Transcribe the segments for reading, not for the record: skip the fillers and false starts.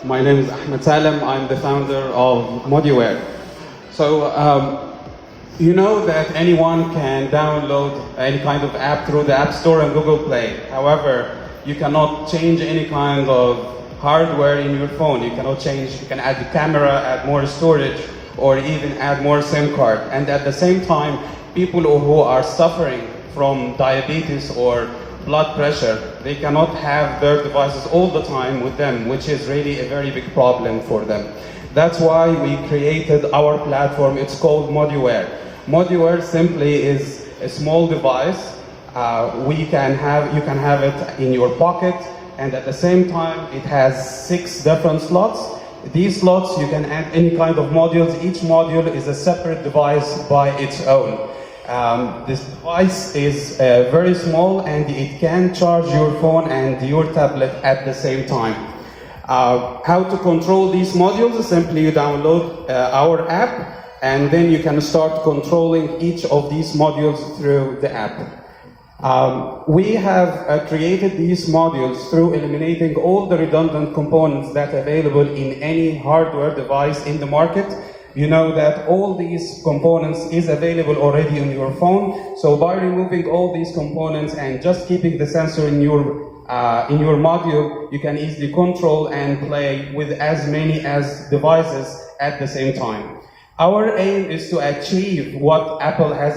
My name is Ahmed Salem. I'm the founder of Modiware. So, you know that anyone can download any kind of app through the App Store and Google Play. However, you cannot change any kind of hardware in your phone. You cannot change, you can add the camera, add more storage, or even add more SIM card. And at the same time, people who are suffering from diabetes or blood pressure, they cannot have their devices all the time with them, which is really a very big problem for them. That's why we created our platform. It's called Modiware. Modiware simply is a small device. You can have it in your pocket, and at the same time, it has 6 different slots. These slots, you can add any kind of modules. Each module is a separate device by its own. This device is very small, and it can charge your phone and your tablet at the same time. How to control these modules? Simply you download our app, and then you can start controlling each of these modules through the app. We have created these modules through eliminating all the redundant components that are available in any hardware device in the market. You know that all these components is available already on your phone. So by removing all these components and just keeping the sensor in your module, you can easily control and play with as many as devices at the same time. Our aim is to achieve what Apple has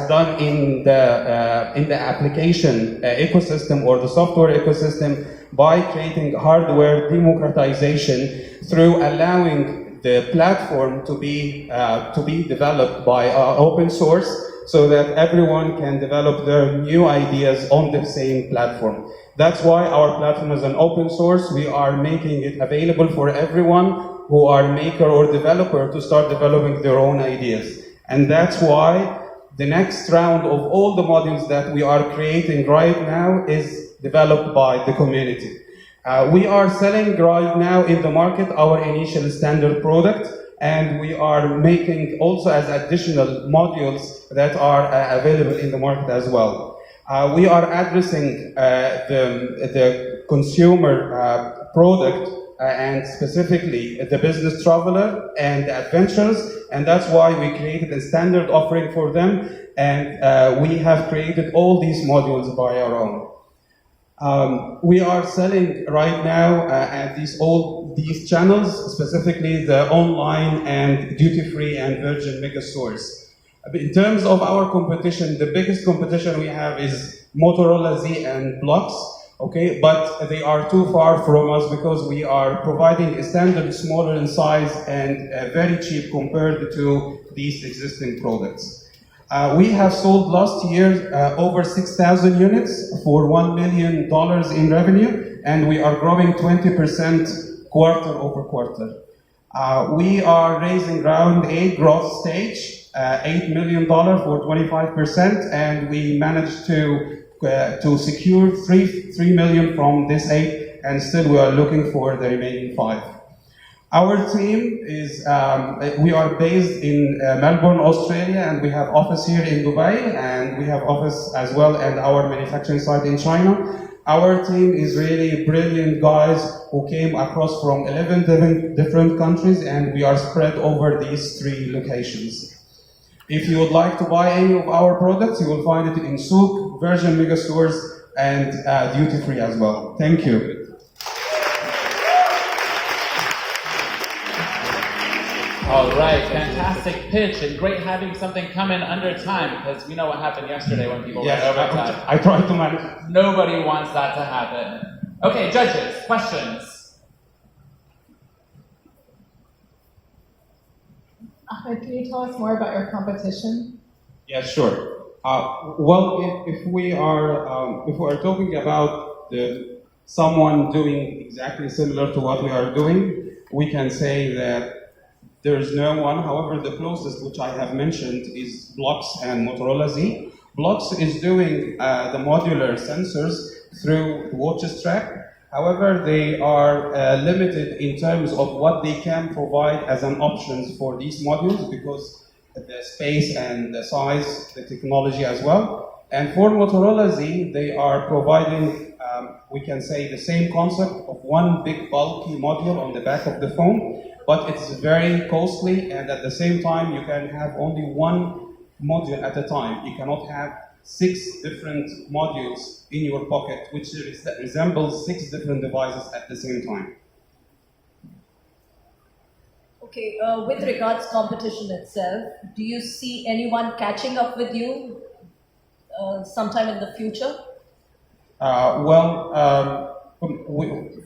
done in the application ecosystem or the software ecosystem by creating hardware democratization through allowing the platform to be developed by open source, so that everyone can develop their new ideas on the same platform. That's why our platform is an open source. We are making it available for everyone who are maker or developer to start developing their own ideas. And that's why the next round of all the modules that we are creating right now is developed by the community. We are selling right now in the market our initial standard product, and we are making also as additional modules that are available in the market as well. We are addressing the consumer product and specifically the business traveler and the adventurers, and that's why we created a standard offering for them, and we have created all these modules by our own. We are selling right now at all these channels, specifically the online and duty-free and Virgin Mega stores. In terms of our competition, the biggest competition we have is Motorola Z and Blocks. Okay, but they are too far from us because we are providing a standard smaller in size and very cheap compared to these existing products. We have sold last year over 6,000 units for $1 million in revenue, and we are growing 20% quarter over quarter. We are raising round A growth stage, $8 million for 25%, and we managed to secure $3 million from this 8, and still we are looking for the remaining 5. Our team is, we are based in Melbourne, Australia, and we have office here in Dubai, and we have office as well at our manufacturing site in China. Our team is really brilliant guys who came across from 11 different countries, and we are spread over these 3 locations. If you would like to buy any of our products, you will find it in Souk, Virgin Mega stores, and duty-free as well. Thank you. All right, fantastic pitch, and great having something come in under time, because we know what happened yesterday when people ran over time. I tried to manage. Nobody wants that to happen. Okay, judges, questions? Ahmed, can you tell us more about your competition? Yeah, sure. Well, if we are talking about someone doing exactly similar to what we are doing, we can say that there is no one. However, the closest which I have mentioned is Blocks and Motorola Z. Blocks is doing the modular sensors through watch strap. However, they are limited in terms of what they can provide as an options for these modules because the space and the size, the technology as well. And for Motorola Z, they are providing we can say, the same concept of one big bulky module on the back of the phone, but it's very costly, and at the same time, you can have only one module at a time. You cannot have 6 different modules in your pocket, which resembles 6 different devices at the same time. Okay, with regards competition itself, do you see anyone catching up with you sometime in the future?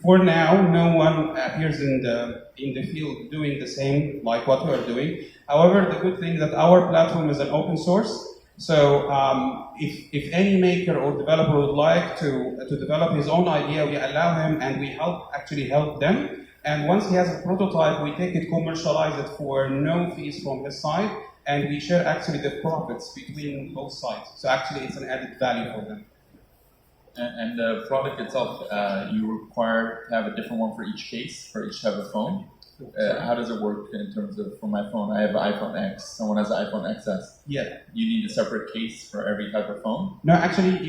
For now, no one appears in the field doing the same like what we are doing. However, the good thing is that our platform is an open source. So if any maker or developer would like to develop his own idea, we allow him and we actually help them. And once he has a prototype, we take it, commercialize it for no fees from his side, and we share actually the profits between both sides. So actually it's an added value for them. And the product itself, you require to have a different one for each case, for each type of phone. How does it work in terms of, for my phone, I have an iPhone X, someone has an iPhone XS. Yeah. You need a separate case for every type of phone? No, actually,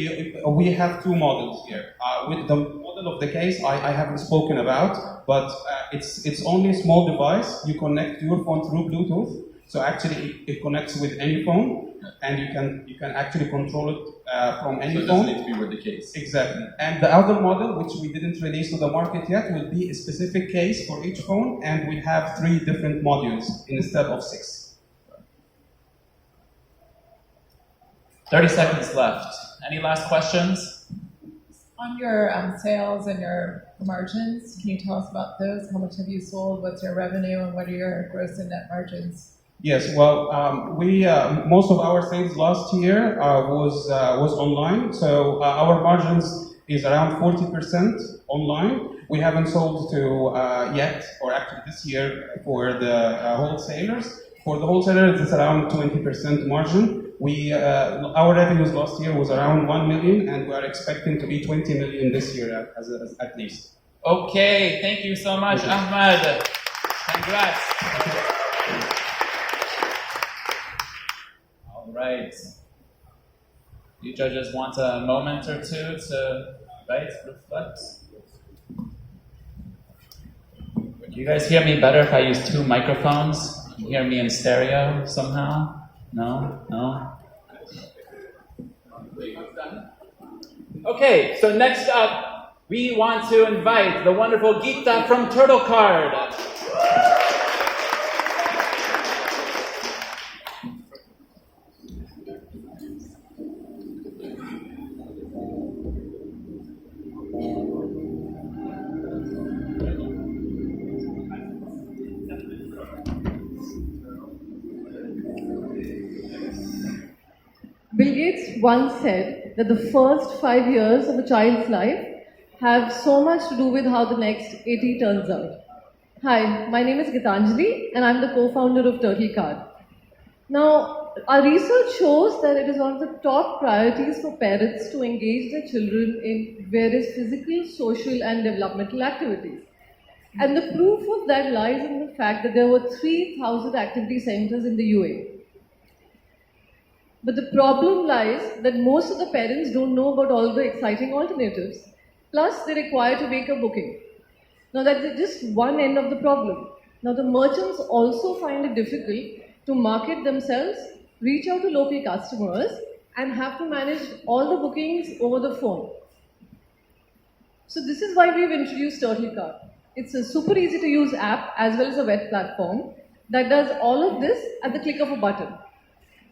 we have 2 models here. With the model of the case, I haven't spoken about, but it's only a small device. You connect your phone through Bluetooth, so actually it connects with any phone, and you can actually control it from any phone. So it doesn't need to be with the case. Exactly. And the other model, which we didn't release to the market yet, will be a specific case for each phone, and we have 3 different modules instead of 6. 30 seconds left. Any last questions? On your sales and your margins, can you tell us about those? How much have you sold? What's your revenue? And what are your gross and net margins? Yes, well, we most of our sales last year was online, so our margins is around 40% online. We haven't sold to yet, or actually this year, for the wholesalers. For the wholesalers, it's around 20% margin. Our revenues last year was around 1 million, and we are expecting to be 20 million this year at least. Okay, thank you so much, Ahmed. Congrats. All right. You judges want a moment or two to reflect? Do you guys hear me better if I use 2 microphones? You hear me in stereo somehow? No? No? Okay, so next up, we want to invite the wonderful Geeta from Turtle Card. Bill Gates once said that the first 5 years of a child's life have so much to do with how the next 80 turns out. Hi, my name is Gitanjali and I'm the co-founder of Turtle Card. Now, our research shows that it is one of the top priorities for parents to engage their children in various physical, social and developmental activities. And the proof of that lies in the fact that there were 3,000 activity centers in the UAE. But the problem lies that most of the parents don't know about all the exciting alternatives. Plus, they require to make a booking. Now, that's just one end of the problem. Now, the merchants also find it difficult to market themselves, reach out to local customers, and have to manage all the bookings over the phone. So, this is why we've introduced Turtle Card. It's a super easy to use app as well as a web platform that does all of this at the click of a button.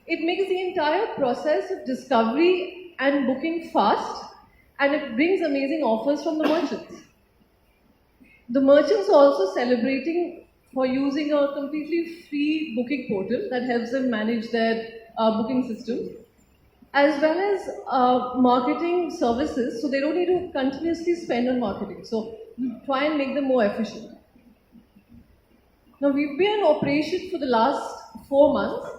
It makes the entire process of discovery and booking fast, and it brings amazing offers from the merchants. The merchants are also celebrating for using a completely free booking portal that helps them manage their booking systems, as well as marketing services, so they don't need to continuously spend on marketing. So we try and make them more efficient. Now, we've been in operation for the last 4 months.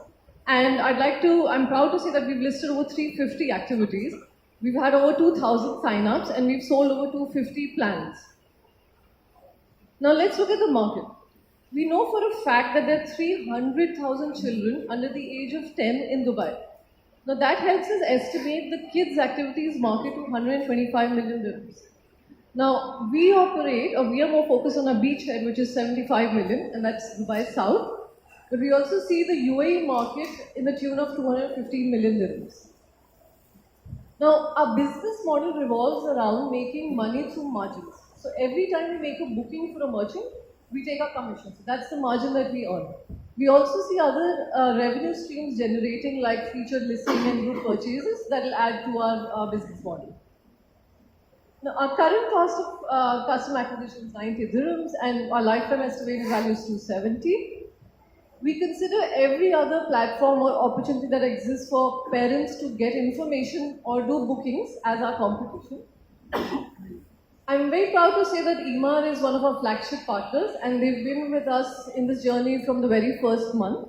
And I'm proud to say that we've listed over 350 activities. We've had over 2,000 sign-ups and we've sold over 250 plans. Now let's look at the market. We know for a fact that there are 300,000 children under the age of 10 in Dubai. Now that helps us estimate the kids' activities market to 125 million dirhams. Now we operate, or we are more focused on a beachhead, which is 75 million, and that's Dubai South. But we also see the UAE market in the tune of 215 million dirhams. Now, our business model revolves around making money through margins. So every time we make a booking for a merchant, we take our commission. So that's the margin that we earn. We also see other revenue streams generating, like featured listing and group purchases, that will add to our business model. Now, our current cost of customer acquisition is 90 dirhams, and our lifetime estimated value is 270. We consider every other platform or opportunity that exists for parents to get information or do bookings as our competition. I'm very proud to say that Emaar is one of our flagship partners, and they've been with us in this journey from the very first month.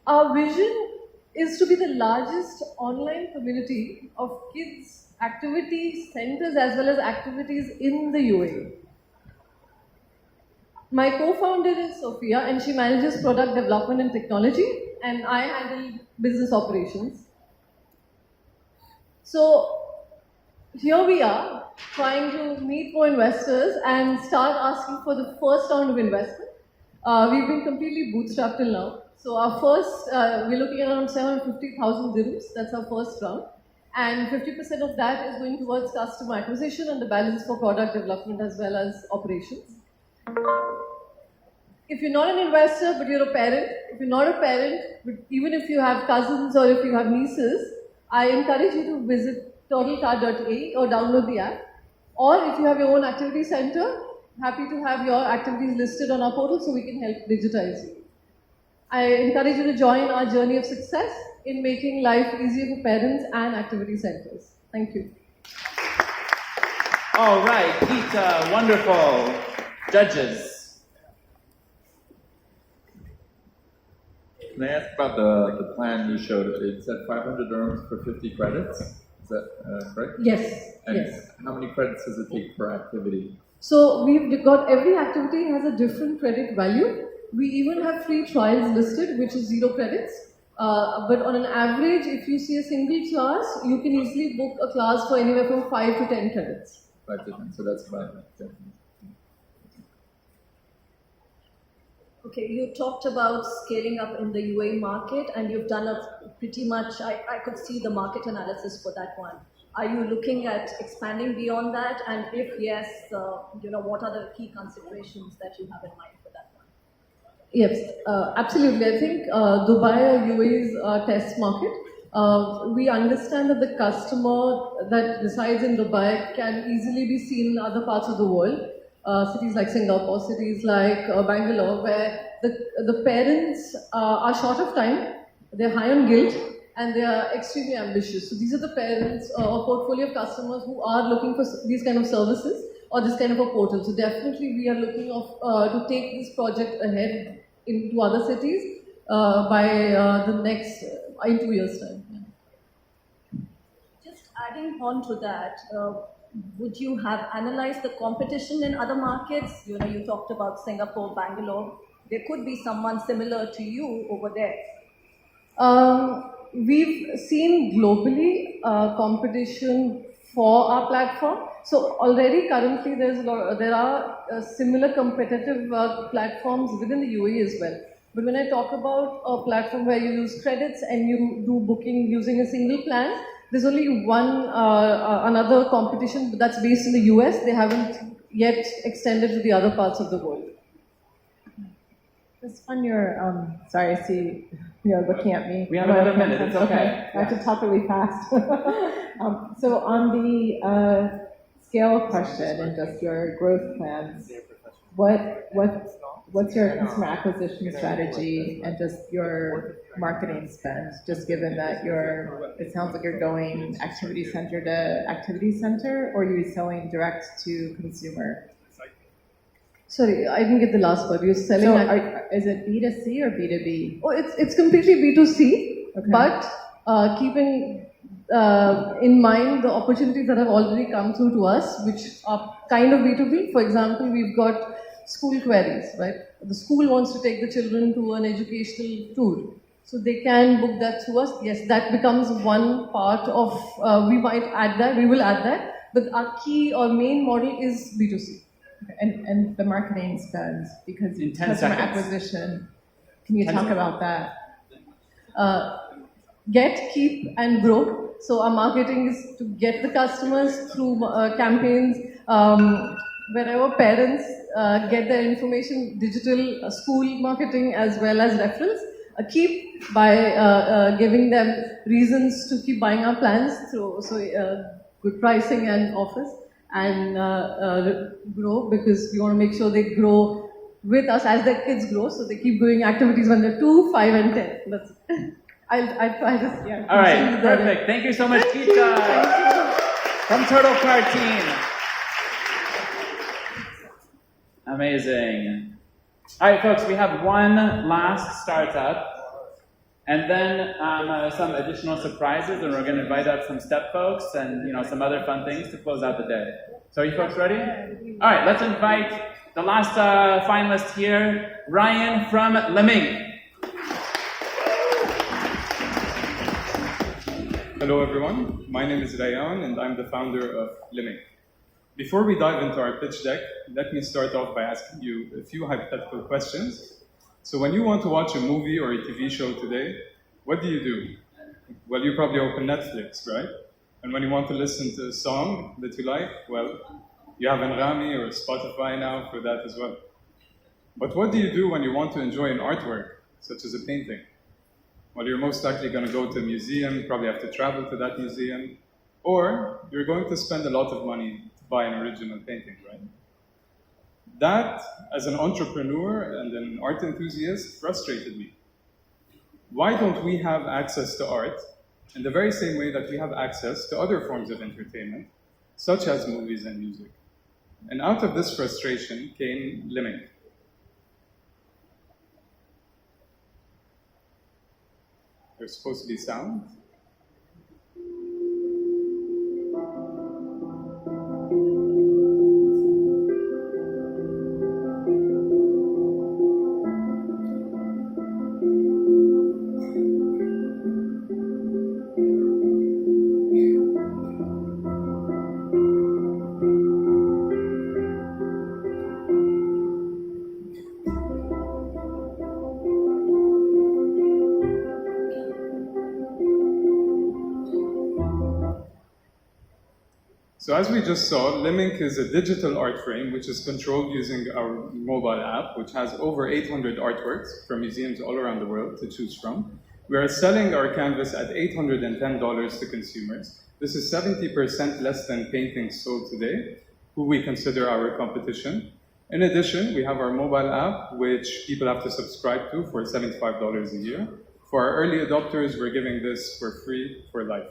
Our vision is to be the largest online community of kids' activity centers as well as activities in the UAE. My co-founder is Sophia, and she manages product development and technology, and I handle business operations. So here we are, trying to meet more investors and start asking for the first round of investment. We've been completely bootstrapped till now. So our first, we're looking at around 750,000 dirhams. That's our first round. And 50% of that is going towards customer acquisition and the balance for product development as well as operations. If you're not an investor, but you're a parent, if you're not a parent, but even if you have cousins or if you have nieces, I encourage you to visit totalcard.ae or download the app. Or if you have your own activity center, happy to have your activities listed on our portal so we can help digitize you. I encourage you to join our journey of success in making life easier for parents and activity centers. Thank you. All right, Geeta, wonderful. Judges. Can I ask about the plan you showed? It said 500 dirhams for 50 credits. Is that correct? Yes. And Yes. how many credits does it take per activity? So we've got every activity has a different credit value. We even have free trials listed, which is 0 credits. But on an average, if you see a single class, you can easily book a class for anywhere from 5 to 10 credits. 5 to 10, so that's about it. Okay, you talked about scaling up in the UAE market, and you've done a pretty much, I could see the market analysis for that one. Are you looking at expanding beyond that? And if yes, what are the key considerations that you have in mind for that one? Yes, absolutely. I think Dubai or UAE is our test market. We understand that the customer that resides in Dubai can easily be seen in other parts of the world. Cities like Singapore, cities like Bangalore, where the parents are short of time, they're high on guilt, and they are extremely ambitious. So these are the parents or portfolio of customers who are looking for these kind of services or this kind of a portal. So definitely we are looking to take this project ahead into other cities by in 2 years' time. Yeah. Just adding on to that, would you have analyzed the competition in other markets? You talked about Singapore, Bangalore. There could be someone similar to you over there. We've seen globally competition for our platform. So already currently there are similar competitive platforms within the UAE as well. But when I talk about a platform where you use credits and you do booking using a single plan, there's only one another competition that's based in the US. They haven't yet extended to the other parts of the world. Just on your, sorry, I see you're looking at me. We have another minute, it's okay. I have to talk really fast. So on the scale question and just your growth plans, what's your customer acquisition strategy and just your marketing spend? Just given that it sounds like you're going activity center to activity center, or you're selling direct to consumer? Sorry, I didn't get the last part. You're selling. So is it B2C or B2B? Oh, it's completely B2C, Okay. but keeping in mind the opportunities that have already come through to us, which are kind of B2B. For example, we've got school queries, right? The school wants to take the children to an educational tour. So they can book that through us. Yes, that becomes one part of, we might add that, we will add that. But our key or main model is B2C. And the marketing spend, because In 10 customer seconds. acquisition, can you 10 talk seconds. about that? Get, keep, and grow. So our marketing is to get the customers through campaigns, wherever parents get their information, digital school marketing as well as referrals. Keep by giving them reasons to keep buying our plans through good pricing and offers, and grow, because we want to make sure they grow with us as their kids grow, so they keep doing activities when they're 2, 5, and 10. That's it. I just, yeah. All right, continue that. perfect. Thank you so much, Geeta, from Turtle Card Team. Amazing. All right, folks, we have one last startup, and then some additional surprises, and we're going to invite up some step folks and some other fun things to close out the day. So, are you folks ready? All right, let's invite the last finalist here, Ryan from Leming. Hello everyone, my name is Rayan and I'm the founder of Leming. Before we dive into our pitch deck, let me start off by asking you a few hypothetical questions. So when you want to watch a movie or a TV show today, what do? Well, you probably open Netflix, right? And when you want to listen to a song that you like, well, you have Anghami or Spotify now for that as well. But what do you do when you want to enjoy an artwork, such as a painting? Well, you're most likely going to go to a museum, probably have to travel to that museum, or you're going to spend a lot of money to buy an original painting, right? That, as an entrepreneur and an art enthusiast, frustrated me. Why don't we have access to art in the very same way that we have access to other forms of entertainment, such as movies and music? And out of this frustration came Leming. There's supposed to be sound. So as we just saw, Leming is a digital art frame which is controlled using our mobile app, which has over 800 artworks from museums all around the world to choose from. We are selling our canvas at $810 to consumers. This is 70% less than paintings sold today, who we consider our competition. In addition, we have our mobile app, which people have to subscribe to for $75 a year. For our early adopters, we're giving this for free for life.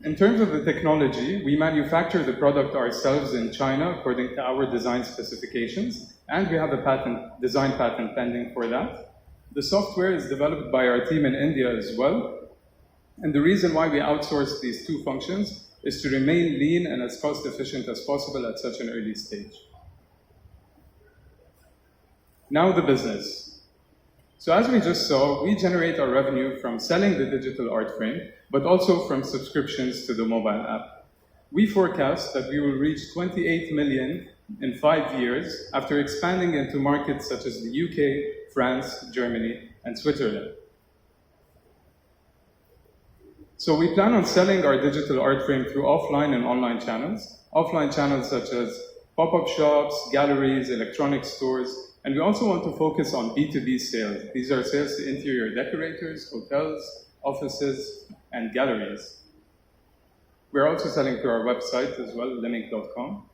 In terms of the technology, we manufacture the product ourselves in China according to our design specifications, and we have a design patent pending for that. The software is developed by our team in India as well, and the reason why we outsource these two functions is to remain lean and as cost efficient as possible at such an early stage. Now the business. So as we just saw, we generate our revenue from selling the digital art frame, but also from subscriptions to the mobile app. We forecast that we will reach 28 million in 5 years after expanding into markets such as the UK, France, Germany, and Switzerland. So we plan on selling our digital art frame through offline and online channels. Offline channels such as pop-up shops, galleries, electronic stores, and we also want to focus on B2B sales. These are sales to interior decorators, hotels, offices, and galleries. We're also selling through our website as well, leming.com.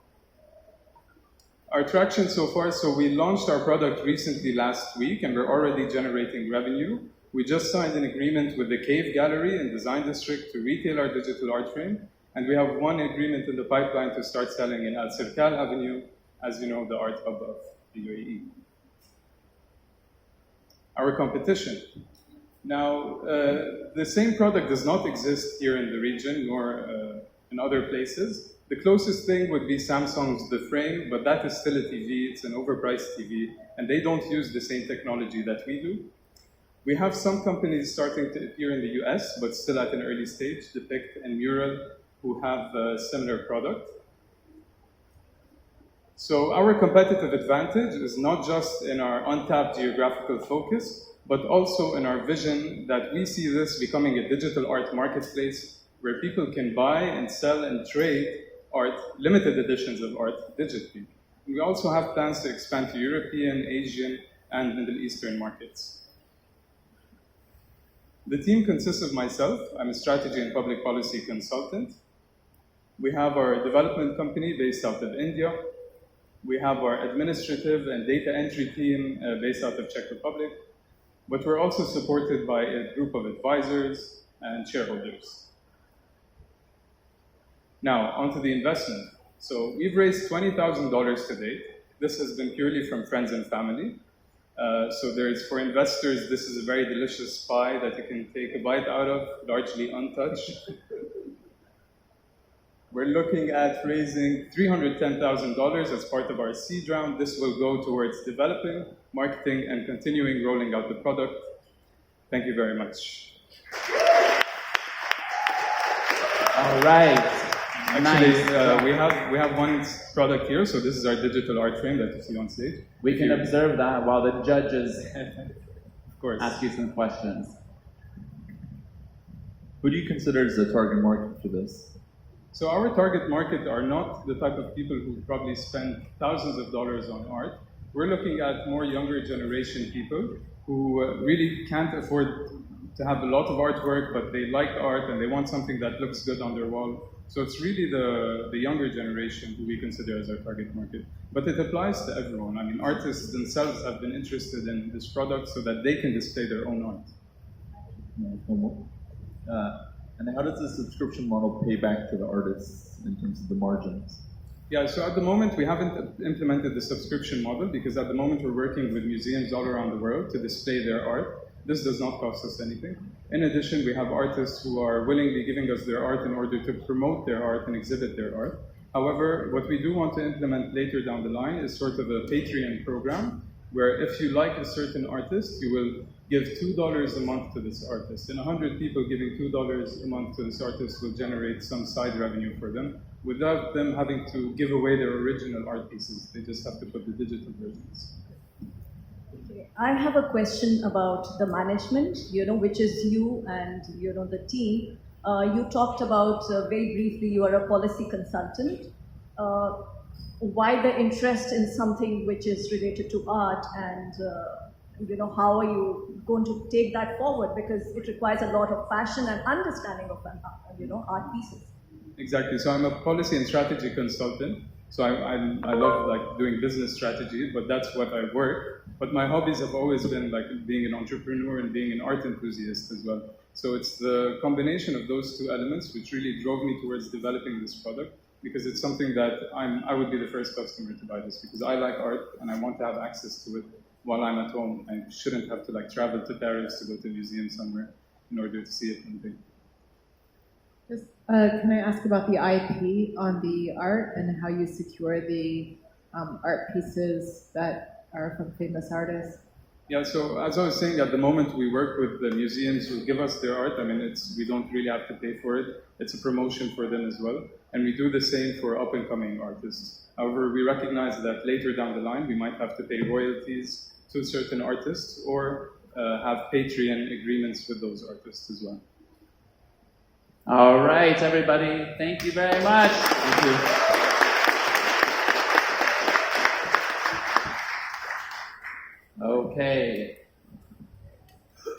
Our traction so far, so we launched our product recently last week and we're already generating revenue. We just signed an agreement with the Cave Gallery and Design District to retail our digital art frame, and we have one agreement in the pipeline to start selling in Al Sirkal Avenue, as you know, the art hub of the UAE. Our competition. Now, the same product does not exist here in the region nor in other places. The closest thing would be Samsung's The Frame, but that is still a TV, it's an overpriced TV, and they don't use the same technology that we do. We have some companies starting to appear in the US, but still at an early stage, Depict and Mural, who have a similar product. So our competitive advantage is not just in our untapped geographical focus, but also in our vision that we see this becoming a digital art marketplace where people can buy and sell and trade art, limited editions of art, digitally. We also have plans to expand to European, Asian, and Middle Eastern markets. The team consists of myself. I'm a strategy and public policy consultant. We have our development company based out of India. We have our administrative and data entry team based out of Czech Republic. But we're also supported by a group of advisors and shareholders. Now, onto the investment. So we've raised $20,000 to date. This has been purely from friends and family. So for investors, this is a very delicious pie that you can take a bite out of, largely untouched. We're looking at raising $310,000 as part of our seed round. This will go towards developing, marketing, and continuing rolling out the product. Thank you very much. All right. Actually, Nice. we have one product here. So this is our digital art frame that you see on stage. We can observe that while the judges Of course. ask you some questions. Who do you consider as the target market for this? So our target market are not the type of people who probably spend thousands of dollars on art. We're looking at more younger generation people who really can't afford to have a lot of artwork, but they like art and they want something that looks good on their wall. So it's really the younger generation who we consider as our target market. But it applies to everyone. I mean, artists themselves have been interested in this product so that they can display their own art. And how does the subscription model pay back to the artists in terms of the margins? Yeah, so at the moment we haven't implemented the subscription model because at the moment we're working with museums all around the world to display their art. This does not cost us anything. In addition, we have artists who are willingly giving us their art in order to promote their art and exhibit their art. However, what we do want to implement later down the line is sort of a Patreon program where if you like a certain artist, you will give $2 a month to this artist. And 100 people giving $2 a month to this artist will generate some side revenue for them without them having to give away their original art pieces. They just have to put the digital versions. I have a question about the management, which is you and, the team. You talked about, very briefly, you are a policy consultant. Why the interest in something which is related to art and, how are you going to take that forward? Because it requires a lot of passion and understanding of, art pieces. Exactly. So I'm a policy and strategy consultant. So I love doing business strategy, but that's what I work. But my hobbies have always been being an entrepreneur and being an art enthusiast as well. So it's the combination of those two elements which really drove me towards developing this product because it's something that I would be the first customer to buy this because I like art and I want to have access to it while I'm at home. I shouldn't have to travel to Paris to go to a museum somewhere in order to see it and think. Can I ask about the IP on the art and how you secure the art pieces that are from famous artists? Yeah, so as I was saying, at the moment we work with the museums who give us their art. I mean, we don't really have to pay for it. It's a promotion for them as well. And we do the same for up-and-coming artists. However, we recognize that later down the line, we might have to pay royalties to certain artists or have Patreon agreements with those artists as well. All right, everybody. Thank you very much. Thank you. Okay.